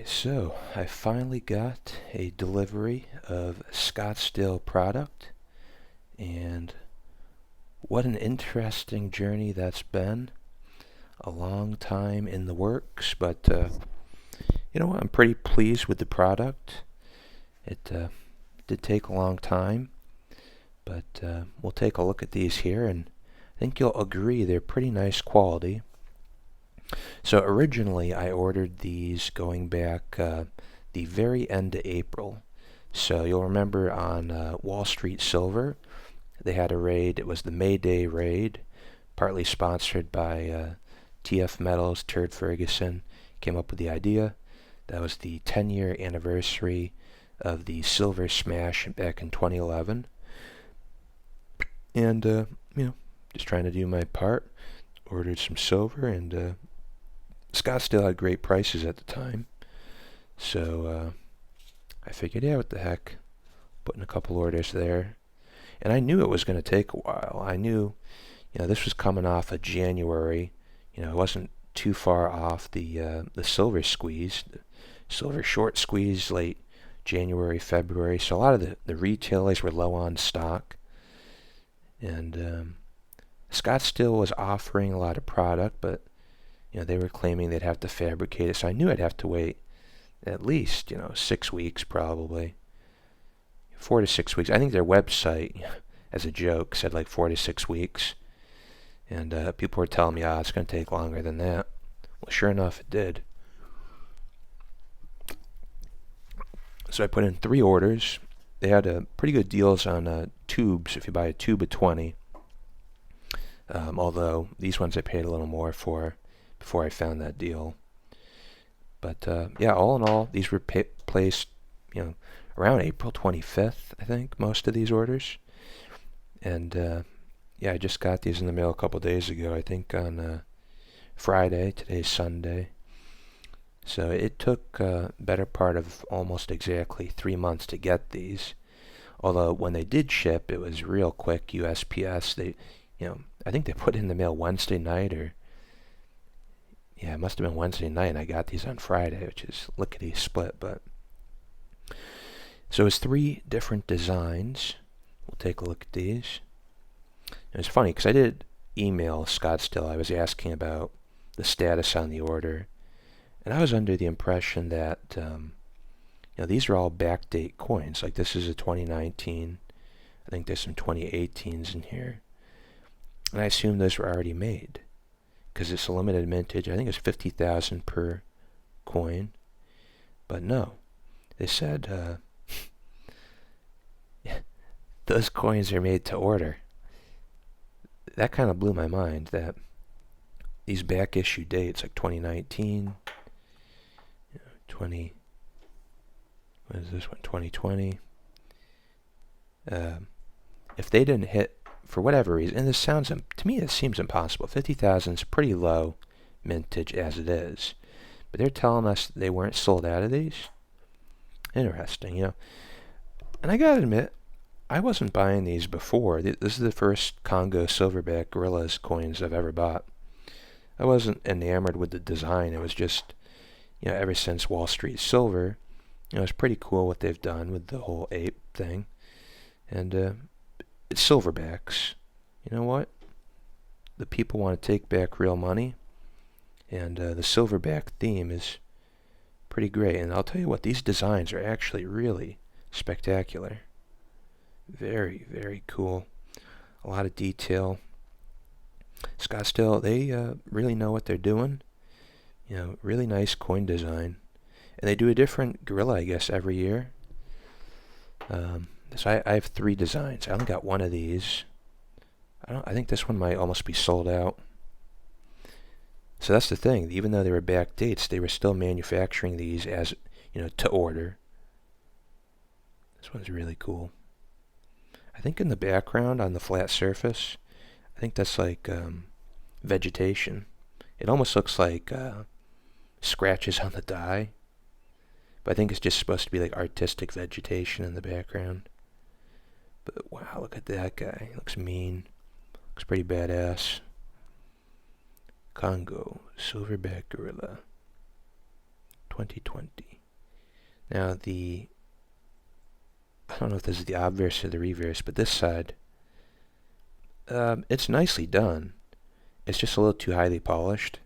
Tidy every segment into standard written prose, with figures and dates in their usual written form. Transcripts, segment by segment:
So I finally got a delivery of Scottsdale product, and what an interesting journey that's been. A long time in the works, but you know what? I'm pretty pleased with the product. It did take a long time, but we'll take a look at these here, and I think you'll agree they're pretty nice quality. So originally I ordered these going back the very end of April. So you'll remember on Wall Street Silver, they had a raid. It was the May Day raid, partly sponsored by TF Metals. Turd Ferguson came up with the idea. That was the 10-year anniversary of the Silver Smash back in 2011. And, just trying to do my part. Ordered some silver, and Scottsdale had great prices at the time. So I figured, yeah, what the heck, putting a couple orders there. And I knew it was going to take a while. I knew, this was coming off of January. It wasn't too far off the silver squeeze, the silver short squeeze late January, February. So a lot of the retailers were low on stock. And Scottsdale was offering a lot of product, but they were claiming they'd have to fabricate it. So I knew I'd have to wait at least, 6 weeks probably. 4 to 6 weeks. I think their website, as a joke, said like 4 to 6 weeks. And people were telling me, it's going to take longer than that. Well, sure enough, it did. So I put in 3 orders. They had pretty good deals on tubes if you buy a tube of 20. Although these ones I paid a little more for before I found that deal. But yeah, all in all, these were placed, around April 25th, I think, most of these orders. And yeah, I just got these in the mail a couple days ago, I think on Friday. Today's Sunday. So it took better part of almost exactly 3 months to get these. Although when they did ship, it was real quick. USPS, I think they put it in the mail Wednesday night, or yeah, it must have been Wednesday night, and I got these on Friday, which is lickety split. But so it's 3 different designs. We'll take a look at these. And it's funny because I did email Scottsdale. I was asking about the status on the order, and I was under the impression that these are all backdate coins. Like this is a 2019. I think there's some 2018s in here, and I assumed those were already made because it's a limited mintage. I think it's 50,000 per coin, but no, they said those coins are made to order. That kind of blew my mind, that these back issue dates like 2019, 20, what is this one, 2020, if they didn't hit for whatever reason, and this sounds, to me, this seems impossible. 50,000 is pretty low mintage as it is, but they're telling us they weren't sold out of these. Interesting, And I gotta admit, I wasn't buying these before. This is the first Congo Silverback Gorillas coins I've ever bought. I wasn't enamored with the design. It was just, ever since Wall Street Silver, it's pretty cool what they've done with the whole ape thing. And it's silverbacks. You know what? The people want to take back real money, and the silverback theme is pretty great. And I'll tell you what, these designs are actually really spectacular. Very, very cool. A lot of detail. Scottsdale, they really know what they're doing. Really nice coin design. And they do a different gorilla, I guess, every year. So I have 3 designs. I only got 1 of these. I think this one might almost be sold out. So that's the thing. Even though they were back dates, they were still manufacturing these as, to order. This one's really cool. I think in the background on the flat surface, I think that's like vegetation. It almost looks like scratches on the die. But I think it's just supposed to be like artistic vegetation in the background. But wow, look at that guy. Looks mean. Looks pretty badass. Congo Silverback Gorilla 2020. Now I don't know if this is the obverse or the reverse, but this side, it's nicely done. It's just a little too highly polished.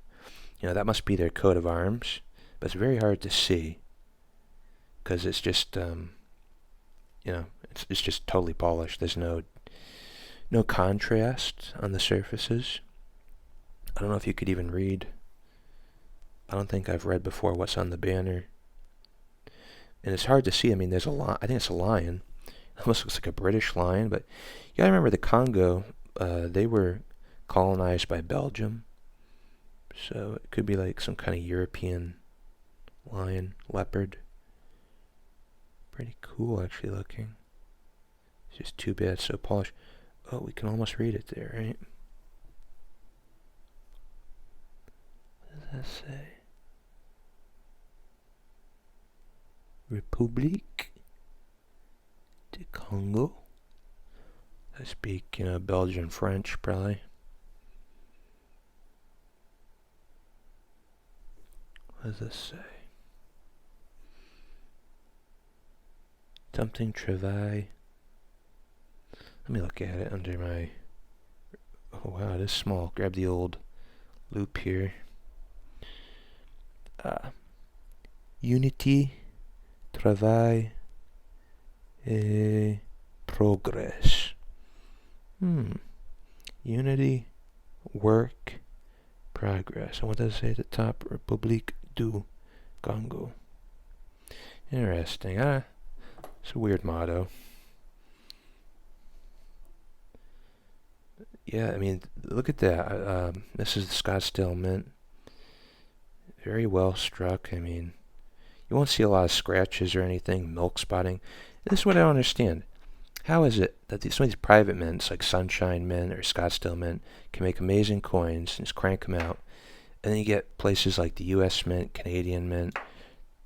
That must be their coat of arms, but it's very hard to see because it's just, it's just totally polished. There's no contrast on the surfaces. I don't know if you could even read. I don't think I've read before what's on the banner. And it's hard to see. I mean, there's a lion. I think it's a lion. It almost looks like a British lion, but you gotta remember the Congo, they were colonized by Belgium. So it could be like some kind of European lion, leopard. Pretty cool actually looking. It's just too bad it's so polished. Oh, we can almost read it there, right? What does that say? République du Congo. I speak, Belgian French, probably. What does this say? Something travail. Let me look at it under my... Oh wow, it is small. Grab the old loop here. Unity, travail, et progress. Unity, work, progress. And what does it say at the top? République du Congo. Interesting. It's a weird motto. Yeah, I mean, look at that. This is the Scottsdale Mint. Very well struck. I mean, you won't see a lot of scratches or anything, milk spotting. This is what I don't understand. How is it that some of these private mints, like Sunshine Mint or Scottsdale Mint, can make amazing coins and just crank them out, and then you get places like the U.S. Mint, Canadian Mint,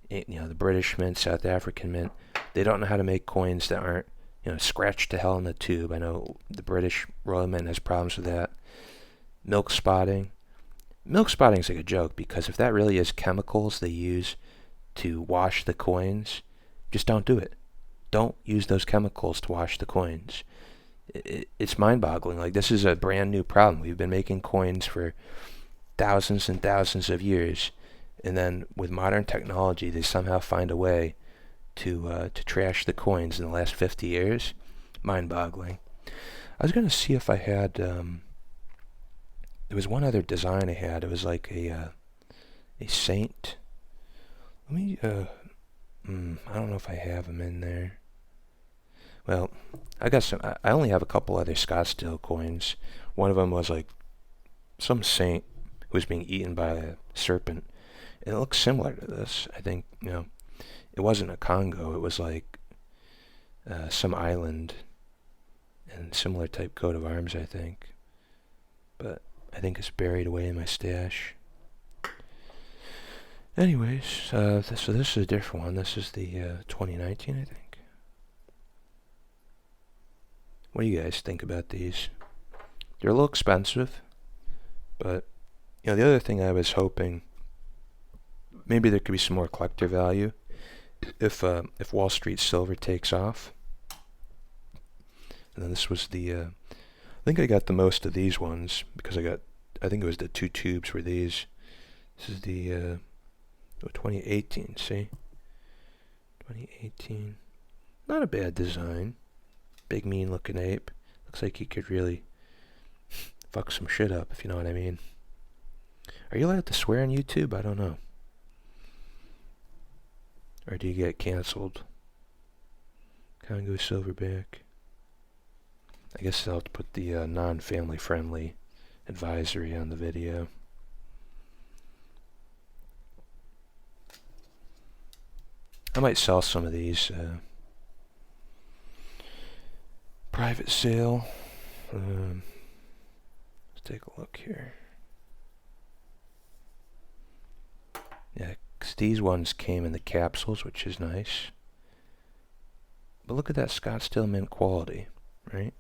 the British Mint, South African Mint. They don't know how to make coins that aren't, scratched to hell in the tube. I know the British Royal Mint has problems with that. Milk spotting. Milk spotting is like a joke because if that really is chemicals they use to wash the coins, just don't do it. Don't use those chemicals to wash the coins. It's mind-boggling. Like, this is a brand new problem. We've been making coins for thousands and thousands of years, and then with modern technology, they somehow find a way to trash the coins in the last 50 years. Mind-boggling. I was going to see if I had... there was one other design I had. It was like a saint. Let me... I don't know if I have them in there. Well, I got some. I only have a couple other Scottsdale coins. One of them was like some saint who was being eaten by a serpent, and it looks similar to this. I think it wasn't a Congo. It was like some island and similar type coat of arms. I think, but I think it's buried away in my stash. Anyways, so this is a different one. This is the 2019, I think. What do you guys think about these? They're a little expensive, but the other thing I was hoping, maybe there could be some more collector value if Wall Street Silver takes off. And then this was the, I think I got the most of these ones because I think it was the two tubes were these. This is the 2018, see? 2018. Not a bad design. Big mean looking ape. Looks like he could really fuck some shit up, if you know what I mean. Are you allowed to swear on YouTube? I don't know. Or do you get canceled? Congo Silverback. I guess I'll have to put the non-family friendly advisory on the video. I might sell some of these. Private sale. Let's take a look here. Yeah, 'cause these ones came in the capsules, which is nice. But look at that Scottsdale Mint quality, right?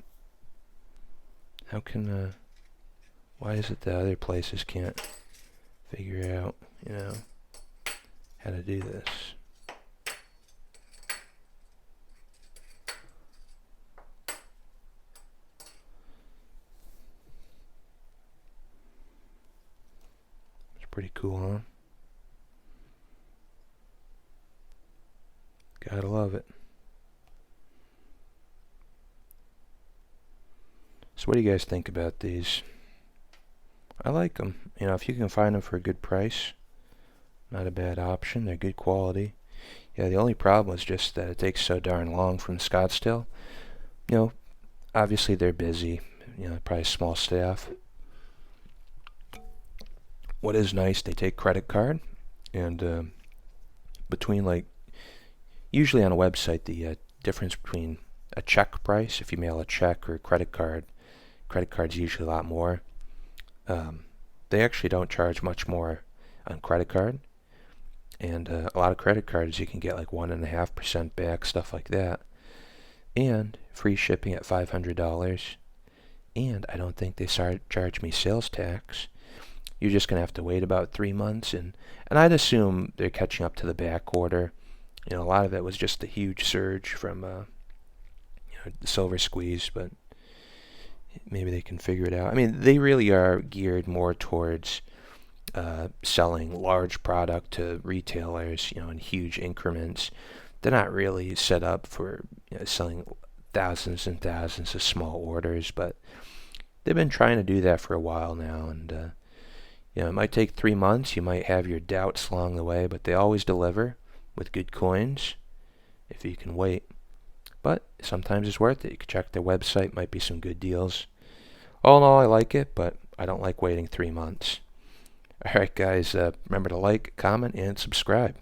How can, why is it that other places can't figure out, how to do this? Pretty cool, huh? Gotta love it. So what do you guys think about these? I like them. You know, if you can find them for a good price, not a bad option. They're good quality. Yeah, the only problem is just that it takes so darn long from Scottsdale. You know, obviously they're busy. You know, probably a small staff. What is nice, they take credit card, and between like usually on a website, the difference between a check price, if you mail a check or a credit card's usually a lot more. They actually don't charge much more on credit card, and a lot of credit cards you can get like 1.5% back, stuff like that, and free shipping at $500. And I don't think they charge me sales tax. You're just gonna have to wait about 3 months, and I'd assume they're catching up to the back order. You know, a lot of it was just the huge surge from the silver squeeze, but maybe they can figure it out. I mean, they really are geared more towards selling large product to retailers, you know, in huge increments. They're not really set up for selling thousands and thousands of small orders, but they've been trying to do that for a while now, and it might take 3 months. You might have your doubts along the way, but they always deliver with good coins if you can wait. But sometimes it's worth it. You can check their website, might be some good deals. All in all, I like it, but I don't like waiting 3 months. Alright guys, remember to like, comment, and subscribe.